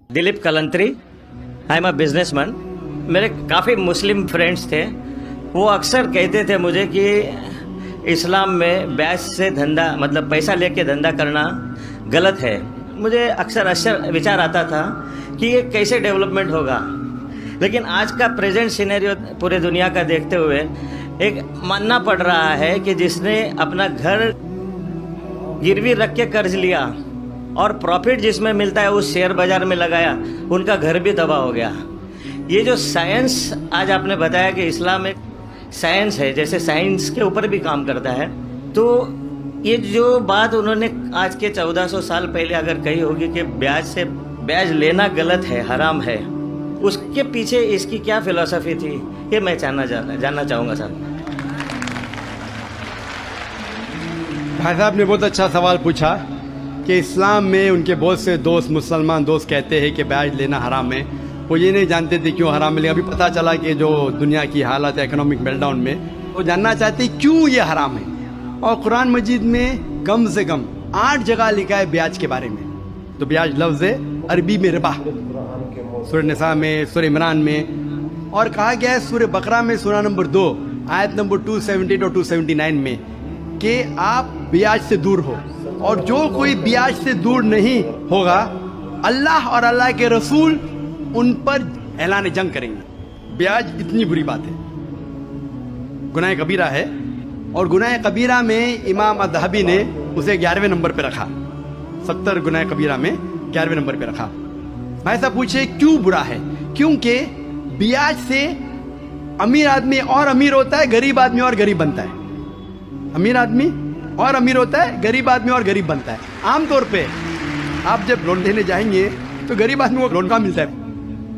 Dilip Kalantri, I am a businessman. मेरे काफ़ी Muslim friends थे, वो अक्सर कहते थे मुझे कि इस्लाम में ब्याज से धंधा मतलब पैसा लेके धंधा करना गलत है। मुझे अक्सर विचार आता था कि ये कैसे डेवलपमेंट होगा, लेकिन आज का प्रेजेंट सिनेरियो पूरे दुनिया का देखते हुए एक मानना पड़ रहा है कि जिसने अपना घर गिरवी रख के कर्ज लिया और प्रॉफिट जिसमें मिलता है उस शेयर बाजार में लगाया, उनका घर भी तबाह हो गया। ये जो साइंस आज आपने बताया कि इस्लाम एक साइंस है, जैसे साइंस के ऊपर भी काम करता है, तो ये जो बात उन्होंने आज के 1400 साल पहले अगर कही होगी कि ब्याज लेना गलत है, हराम है, उसके पीछे इसकी क्या फिलॉसफी थी, ये मैं जानना चाहूँगा सर। भाई साहब ने बहुत अच्छा सवाल पूछा कि इस्लाम में उनके बहुत से दोस्त, मुसलमान दोस्त कहते हैं कि ब्याज लेना हराम है। वो ये नहीं जानते थे क्यों हराम है, लेकिन अभी पता चला कि जो दुनिया की हालत है इकोनॉमिक मेल्टडाउन में, वो जानना चाहते क्यों ये हराम है। और कुरान मजीद में कम से कम 8 जगह लिखा है ब्याज के बारे में। तो ब्याज लफ्ज़ है अरबी में रिबा, सूरह निसा में, सूरह इमरान में, और कहा गया है सूरह बकरा में सूरह नंबर 2 आयत नंबर 278 और 279 में कि आप ब्याज से दूर हो, और जो कोई ब्याज से दूर नहीं होगा अल्लाह और अल्लाह के रसूल उन पर ऐलान जंग करेंगे। ब्याज इतनी बुरी बात है, गुनाह कबीरा है, और गुनाह कबीरा में इमाम अज़हबी ने उसे 11वें नंबर पे रखा। 70 गुनाह कबीरा में 11वें नंबर पे रखा। भाई साहब पूछे क्यों बुरा है? क्योंकि ब्याज से अमीर आदमी और अमीर होता है, गरीब आदमी और गरीब बनता है। अमीर आदमी और अमीर होता है, गरीब आदमी और गरीब बनता है। आमतौर पे आप जब लोन लेने जाएंगे तो गरीब आदमी को लोन कहाँ मिलता है,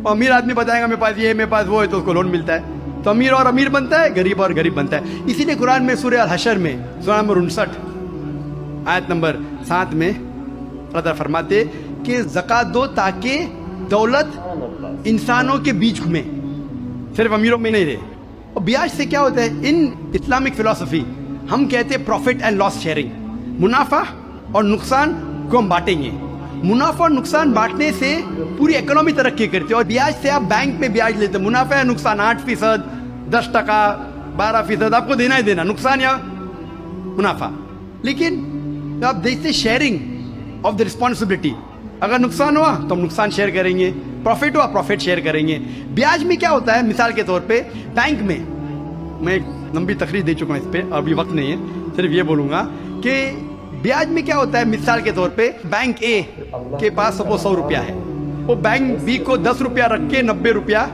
और अमीर आदमी बताएगा मेरे पास ये है, मेरे पास वो है, तो उसको लोन मिलता है। तो अमीर और अमीर बनता है, गरीब और गरीब बनता है। इसीलिए कुरान में सूरह अल-हशर में सूरह नंबर 59 आयत नंबर 7 में अल्लाह ताला फरमाते कि ज़कात दो ताकि दौलत इंसानों के बीच घूमे, सिर्फ अमीरों में नहीं रहे। और ब्याज से क्या होता है, इन इस्लामिक फिलॉसफी हम कहते हैं प्रॉफिट एंड लॉस शेयरिंग। मुनाफा और नुकसान को हम बांटेंगे। मुनाफा और नुकसान बांटने से पूरी इकोनॉमी तरक्की करती है। और ब्याज से आप बैंक में ब्याज लेते हैं, मुनाफा या नुकसान 8%, 10%, 12% आपको देना ही देना, नुकसान या मुनाफा। लेकिन आप देखते शेयरिंग ऑफ द रिस्पॉन्सिबिलिटी, अगर नुकसान हुआ तो हम नुकसान शेयर करेंगे, प्रॉफिट हुआ प्रॉफिट शेयर करेंगे। ब्याज में क्या होता है, मिसाल के तौर पे बैंक में, मैं एक लंबी तकरीर दे चुका हूँ इस पे, अभी वक्त नहीं है, सिर्फ ये बोलूंगा कि ब्याज में क्या होता है। मिसाल के तौर पे बैंक ए के पास सपोज 100 रुपया है, वो बैंक बी को 10 रुपया रख के 90 रुपया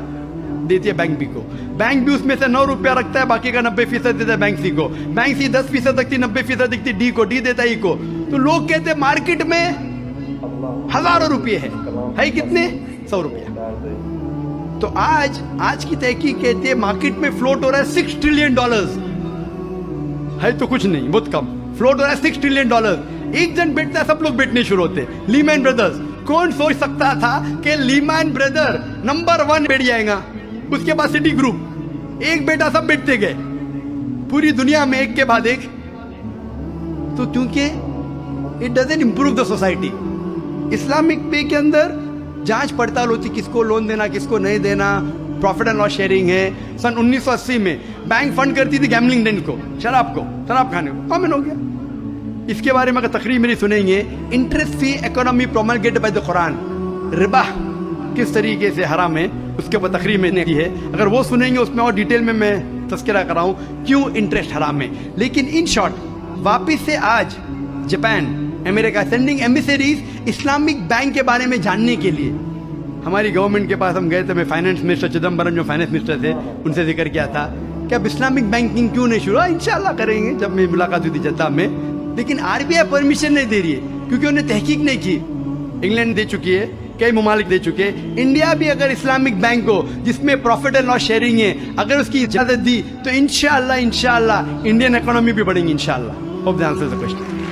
देती है बैंक बी को। बैंक बी उसमें से 9 रुपया रखता है, बाकी का 90% देता है बैंक सी को। बैंक सी 10% रखती, 90% दिखती डी को, डी देता है ई को। तो लोग कहते हैं मार्केट में हजारों रुपये है कितने, 100 रुपया। तो आज की तहकीक कहती है मार्केट में फ्लोट हो रहा है $6 ट्रिलियन, है तो कुछ नहीं, बहुत कम फ्लोट हो रहा है $6 ट्रिलियन। एक जन बेचता है, सब लोग बेचने शुरू होते हैं। लीमैन ब्रदर्स, कौन सोच सकता था कि लीमैन ब्रदर नंबर 1 बेच जाएगा। उसके बाद सिटी ग्रुप, एक बेटा सब बेचते गए पूरी दुनिया में एक के बाद एक। तो क्योंकि it doesn't improve the society. Islamic पे के अंदर जांच पड़ताल होती, किसको लोन देना किसको नहीं देना, प्रॉफिट एंड लॉस शेयरिंग है। सन 1980 में बैंक फंड करती थी गैम्बलिंग डेन को, शराब खाने को, कॉमन हो गया। इसके बारे में अगर तकरीर मेरी सुनेंगे, interest free economy promulgated by the Quran, रिबा किस तरीके से हराम है, उसके ऊपर तकरीर मैंने की है। अगर वो सुनेंगे उसमें और डिटेल में मैं तस्करा कर रहा हूँ क्यों इंटरेस्ट हराम है। लेकिन इन शॉर्ट वापिस से आज Japan, America sending ambassadors Islamic bank के बारे में जानने के लिए। हमारी गवर्नमेंट के पास हम गए थे, मैं फाइनेंस मिनिस्टर चिदम्बरम जो फाइनेंस मिनिस्टर थे उनसे जिक्र किया था कि अब इस्लामिक बैंकिंग क्यों नहीं शुरू। इंशाल्लाह करेंगे, जब मेरी मुलाकात हुई थी जद्दा में। लेकिन आरबीआई परमिशन नहीं दे रही है क्योंकि उन्हें तहकीक नहीं की। इंग्लैंड दे चुकी है, कई ममालिक दे चुके हैं। इंडिया भी अगर इस्लामिक बैंक को जिसमें प्रॉफिट एंड लॉस शेयरिंग है अगर उसकी इजाजत दी तो इंशाल्लाह इंडियन इकोनॉमी भी बढ़ेगी इंशाल्लाह। Hope the answer the question.